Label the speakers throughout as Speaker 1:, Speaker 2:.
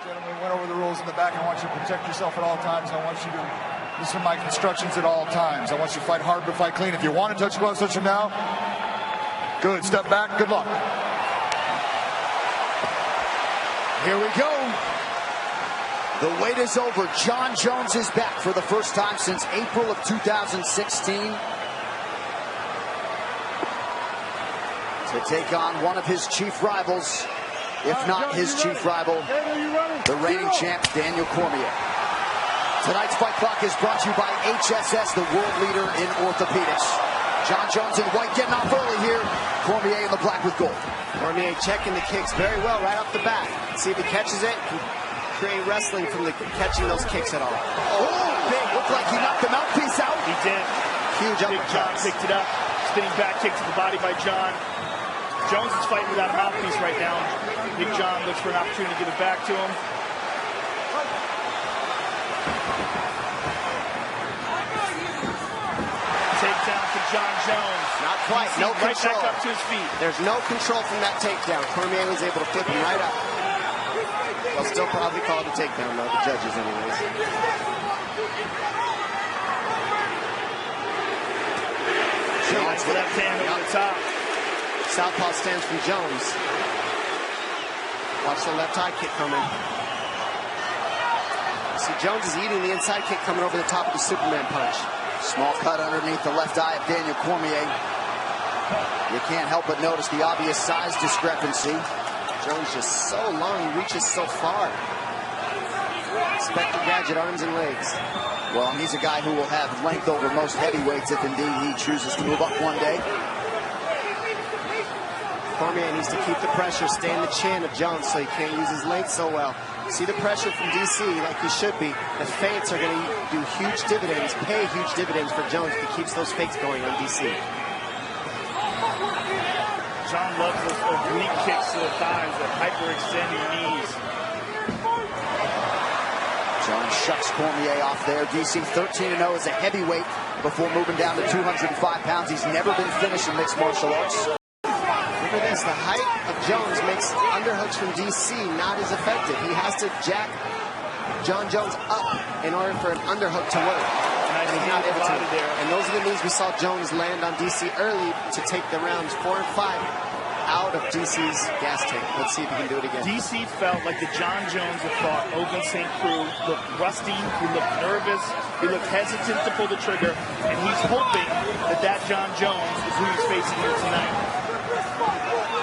Speaker 1: Gentlemen, we went over the rules in the back. I want you to protect yourself at all times. I want you to listen to my instructions at all times. I want you to fight hard but fight clean. If you want to touch gloves, touch them now. Good. Step back. Good luck.
Speaker 2: Here we go. The wait is over. Jon Jones is back for the first time since April of 2016 to take on one of his chief rivals, if not his chief rival, the reigning champ, Daniel Cormier. Tonight's Fight Clock is brought to you by HSS, the world leader in orthopedics. Jon Jones in white getting off early here. Cormier in the black with gold.
Speaker 3: Cormier checking the kicks very well right off the bat. See if he catches it. Can create wrestling from the catching those kicks at all.
Speaker 2: Oh, big. Looked like he knocked the mouthpiece out.
Speaker 4: He did.
Speaker 2: Huge
Speaker 4: Big John picked it up. Spinning back kick to the body by John. Jones is fighting without a mouthpiece right now. Big John looks for an opportunity to give it back to him. Takedown for Jon Jones.
Speaker 3: Not quite. No
Speaker 4: right
Speaker 3: control.
Speaker 4: Back up to his feet.
Speaker 3: There's no control from that takedown. Cormier was able to flip him right up. They'll still probably call it a takedown, though, the judges anyways.
Speaker 4: Jones left hand over the top.
Speaker 3: Southpaw stance from Jones. Watch the left high kick coming. See, Jones is eating the inside kick coming over the top of the Superman punch.
Speaker 2: Small cut underneath the left eye of Daniel Cormier. You can't help but notice the obvious size discrepancy.
Speaker 3: Jones just so long, he reaches so far. Spectre Gadget arms and legs.
Speaker 2: Well, he's a guy who will have length over most heavyweights if indeed he chooses to move up one day.
Speaker 3: Cormier needs to keep the pressure, stay in the chin of Jones so he can't use his length so well. See the pressure from DC like he should be. The feints are going to do huge dividends, pay huge dividends for Jones if he keeps those fakes going on DC.
Speaker 4: John loves those oblique kicks to the thighs that hyperextend your knees.
Speaker 2: John shucks Cormier off there. DC 13-0 as a heavyweight before moving down to 205 pounds. He's never been finished in mixed martial arts.
Speaker 3: Look at this. The height of Jones makes underhooks from DC not as effective. He has to jack Jon Jones up in order for an underhook to work. And he's not able to. And those are the moves we saw Jones land on DC early to take the rounds 4 and 5 out of DC's gas tank. Let's see if he can do it again.
Speaker 4: DC felt like the Jon Jones that fought Ogun St. Preux looked rusty, he looked nervous, he looked hesitant to pull the trigger, and he's hoping that that Jon Jones is who he's facing here tonight.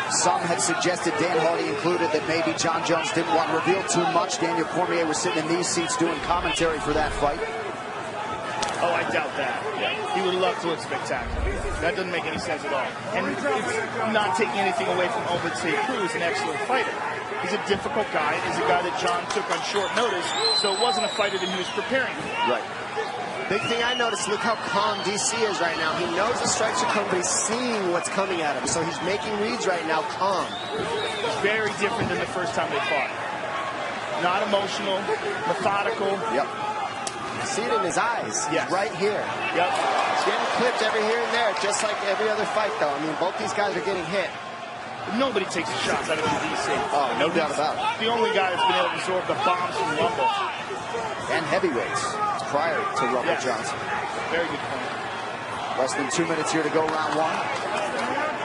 Speaker 2: Some had suggested, Dan Hardy included, that maybe Jon Jones didn't want to reveal too much. Daniel Cormier was sitting in these seats doing commentary for that fight.
Speaker 4: Oh, I doubt that. Yeah. He would love to look spectacular. That doesn't make any sense at all. And it's not taking anything away from Ogun St. Preux, who's an excellent fighter. He's a difficult guy. He's a guy that John took on short notice, so it wasn't a fighter that he was preparing for.
Speaker 2: Right.
Speaker 3: Big thing I noticed, look how calm DC is right now. He knows the strikes are coming, but he's seeing what's coming at him. So he's making reads right now calm.
Speaker 4: It's very different than the first time they fought. Not emotional, methodical.
Speaker 2: Yep.
Speaker 3: See it in his eyes.
Speaker 4: Yes.
Speaker 3: Right here.
Speaker 4: Yep.
Speaker 3: He's getting clipped every here and there, just like every other fight, though. I mean, both these guys are getting hit.
Speaker 4: Nobody takes the shots out of DC.
Speaker 2: Oh, no doubt about it.
Speaker 4: The only guy that's been able to absorb the bombs from Rumble.
Speaker 2: And heavyweights prior to Rumble
Speaker 4: Yes.
Speaker 2: Johnson.
Speaker 4: Very good point.
Speaker 2: Less than 2 minutes here to go, round one.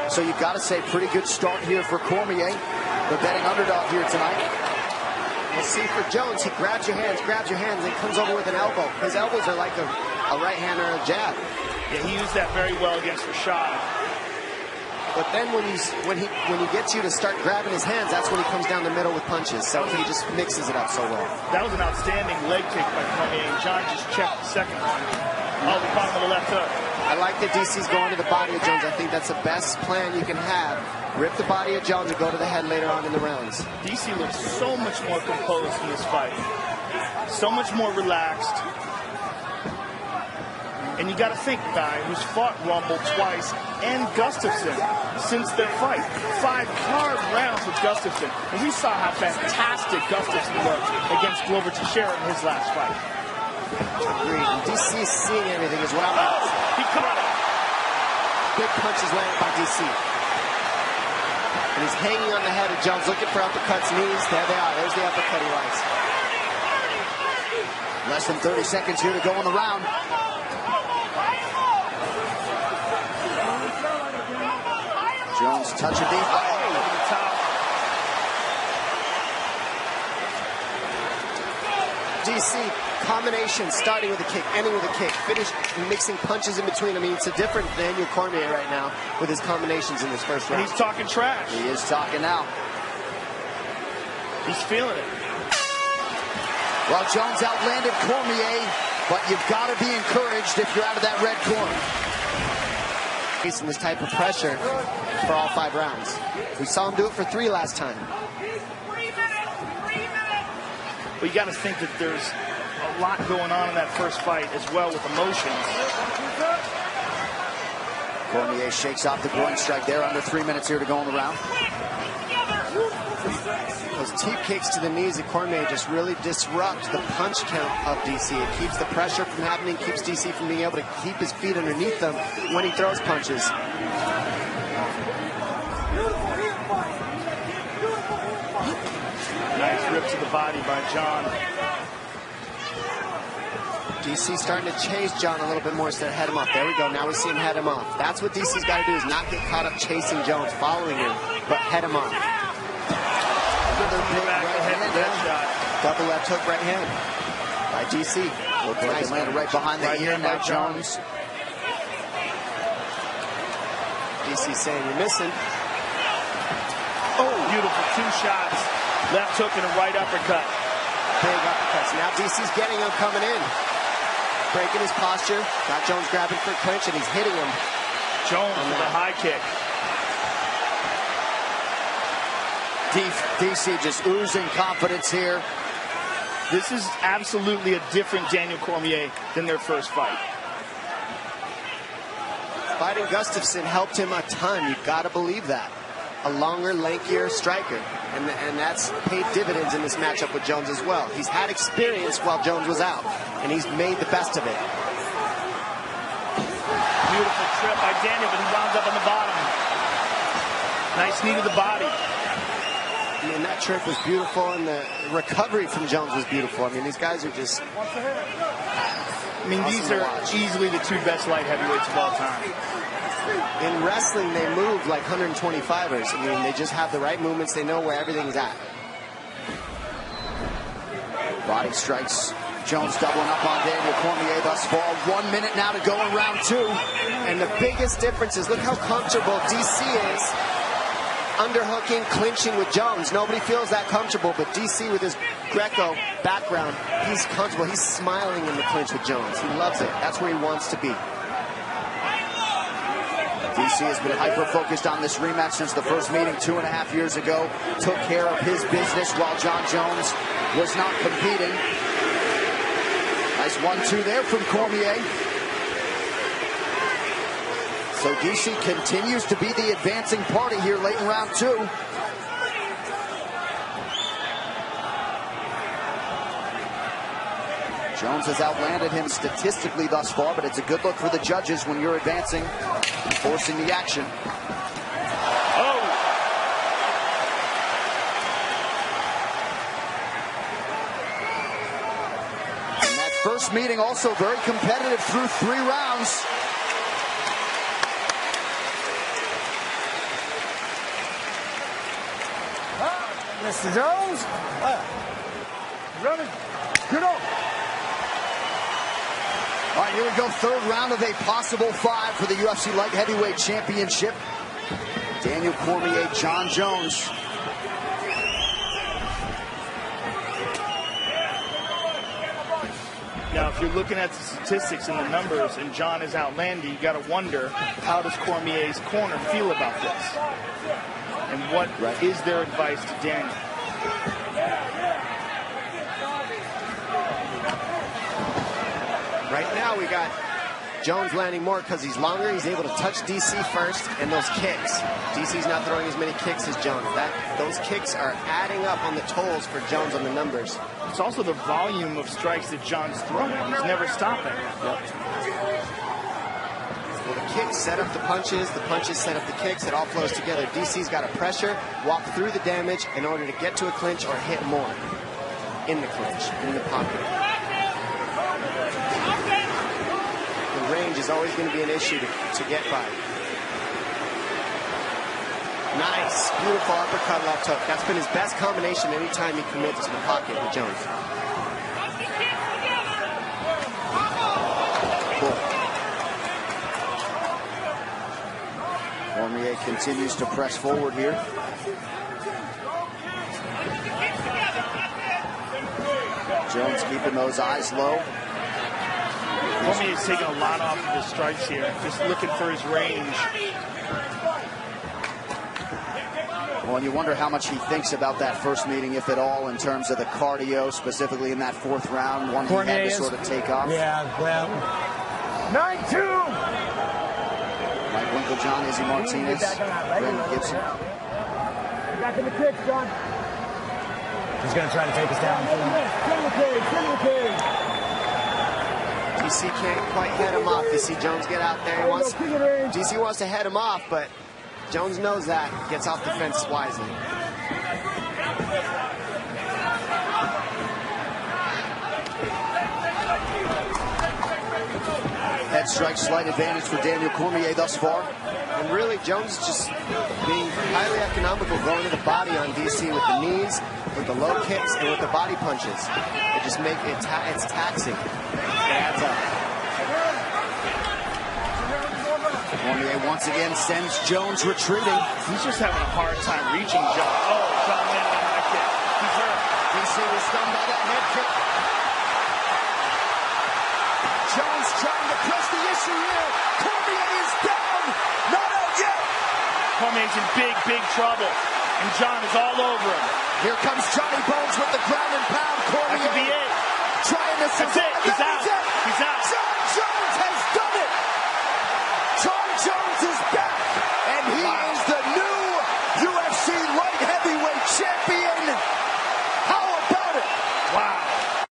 Speaker 2: So you've got to say, pretty good start here for Cormier, the betting underdog here tonight.
Speaker 3: We'll see for Jones, he grabs your hands, and comes over with an elbow. His elbows are like a right hand or a jab.
Speaker 4: Yeah, he used that very well against Rashad.
Speaker 3: But then when he gets you to start grabbing his hands, that's when he comes down the middle with punches. So he just mixes it up so well.
Speaker 4: That was an outstanding leg kick by Cormier, and John just checked the second one. Oh, the bottom of the left hook.
Speaker 3: I like that DC's going to the body of Jones. I think that's the best plan you can have. Rip the body of Jones and go to the head later on in the rounds.
Speaker 4: DC looks so much more composed in this fight. So much more relaxed. And you got to think, guy who's fought Rumble twice and Gustafsson since their fight. 5 hard rounds with Gustafsson. And we saw how fantastic Gustafsson looked against Glover Teixeira in his last fight.
Speaker 3: Agreed. And DC is seeing everything is what I'm
Speaker 4: Oh, he caught it.
Speaker 3: Big punches landed by DC. And he's hanging on the head of Jones, looking for uppercuts, knees. There they are. There's the uppercut he likes.
Speaker 2: Less than 30 seconds here to go in the round. Jones touching deep.
Speaker 3: DC, combination, starting with a kick, ending with a kick, finish mixing punches in between. I mean, it's a different Daniel Cormier right now with his combinations in this first round.
Speaker 4: And he's talking trash.
Speaker 2: He is talking now.
Speaker 4: He's feeling it.
Speaker 2: Well, Jones outlanded Cormier, but you've got to be encouraged if you're out of that red corner.
Speaker 3: Facing this type of pressure for all 5 rounds. We saw him do it for 3 last time.
Speaker 4: But you got to think that there's a lot going on in that first fight as well with emotions.
Speaker 2: Cormier shakes off the groin strike there. Under 3 minutes here to go in the round.
Speaker 3: Those teep kicks to the knees of Cormier just really disrupt the punch count of DC. It keeps the pressure from happening, keeps DC from being able to keep his feet underneath them when he throws punches.
Speaker 4: Nice rip to the body by Jon.
Speaker 3: DC starting to chase Jon a little bit more instead of head him off. There we go. Now we see him head him off. That's what DC's got to do, is not get caught up chasing Jones, following him, but head him off. Another big right hand there. Double left hook right hand by DC.
Speaker 2: Nice. Landed right behind the ear now, Jones.
Speaker 3: DC saying, you're missing.
Speaker 4: Oh, beautiful 2 shots. Left hook and a right uppercut.
Speaker 3: Big uppercuts. Now DC's getting him coming in. Breaking his posture. Got Jones grabbing for a clinch, and he's hitting him.
Speaker 4: Jones with a high kick.
Speaker 2: DC just oozing confidence here.
Speaker 4: This is absolutely a different Daniel Cormier than their first fight.
Speaker 3: Fighting Gustafsson helped him a ton. You've got to believe that. A longer, lankier striker. And that's paid dividends in this matchup with Jones as well. He's had experience while Jones was out, and he's made the best of it.
Speaker 4: Beautiful trip by Daniel, but he wound up on the bottom. Nice knee to the body.
Speaker 3: I mean, that trip was beautiful, and the recovery from Jones was beautiful. I mean, these guys are just...
Speaker 4: I mean, these are easily the 2 best light heavyweights of all time.
Speaker 3: In wrestling, they move like 125ers. I mean, they just have the right movements. They know where everything's at.
Speaker 2: Body strikes. Jones doubling up on Daniel Cormier thus far. 1 minute now to go in round 2.
Speaker 3: And the biggest difference is, look how comfortable DC is underhooking, clinching with Jones. Nobody feels that comfortable, but DC with his Greco background, he's comfortable. He's smiling in the clinch with Jones. He loves it. That's where he wants to be.
Speaker 2: DC has been hyper-focused on this rematch since the first meeting 2.5 years ago. Took care of his business while Jon Jones was not competing. Nice 1-2 there from Cormier. So DC continues to be the advancing party here late in round 2. Jones has outlanded him statistically thus far, but it's a good look for the judges when you're advancing and forcing the action.
Speaker 4: Oh!
Speaker 2: And that first meeting also very competitive through 3 rounds.
Speaker 1: Mr. Jones, ready? Get up.
Speaker 2: All right, here we go. 3rd round of a possible 5 for the UFC Light Heavyweight Championship. Daniel Cormier, Jon Jones.
Speaker 4: Now, if you're looking at the statistics and the numbers, and Jon is outlanded, you got to wonder, how does Cormier's corner feel about this? And what is their advice to Daniel?
Speaker 3: Right now, we got Jones landing more because he's longer. He's able to touch DC first, and those kicks. DC's not throwing as many kicks as Jones. Those kicks are adding up on the totals for Jones on the numbers.
Speaker 4: It's also the volume of strikes that Jon's throwing. He's never stopping.
Speaker 3: Yep. Well, the kicks set up the punches set up the kicks. It all flows together. DC's got to pressure, walk through the damage in order to get to a clinch or hit more in the clinch, in the pocket. The range is always going to be an issue to get by. Nice, beautiful uppercut left hook. That's been his best combination anytime he commits to the pocket with Jones. Cool.
Speaker 2: Cormier continues to press forward here. Jones keeping those eyes low.
Speaker 4: Cormier's taking a lot off of his strikes here, just looking for his range.
Speaker 2: Well, and you wonder how much he thinks about that first meeting, if at all, in terms of the cardio, specifically in that fourth round, one he had to sort of take off.
Speaker 5: Yeah, well.
Speaker 1: 9-2!
Speaker 2: Mike Winklejohn, Izzy Martinez, Brandon Gibson.
Speaker 5: Back in the kicks, John. He's going to try to take us down.
Speaker 3: DC can't quite head him off. You see Jones get out there. DC wants to head him off, but Jones knows that. Gets off the fence wisely.
Speaker 2: Head strike, slight advantage for Daniel Cormier thus far.
Speaker 3: And really, Jones just being highly economical, going to the body on DC with the knees, with the low kicks, and with the body punches. It just make it it's taxing. It adds up.
Speaker 2: Cormier once again sends Jones retreating.
Speaker 4: He's just having a hard time reaching John. Oh, John landed on that kick. He's hurt.
Speaker 2: DC was stunned by that head kick. Jones trying to press the issue here. Cormier is down. Not out yet.
Speaker 4: Cormier's in big trouble. And John is all over him.
Speaker 2: Here comes Johnny Bones with the ground and pound. Cormier
Speaker 4: That could be it.
Speaker 2: trying to
Speaker 4: That's it. He's out. He's out.
Speaker 2: Jon Jones has done it. Jon Jones is back. And he is the new UFC light heavyweight champion.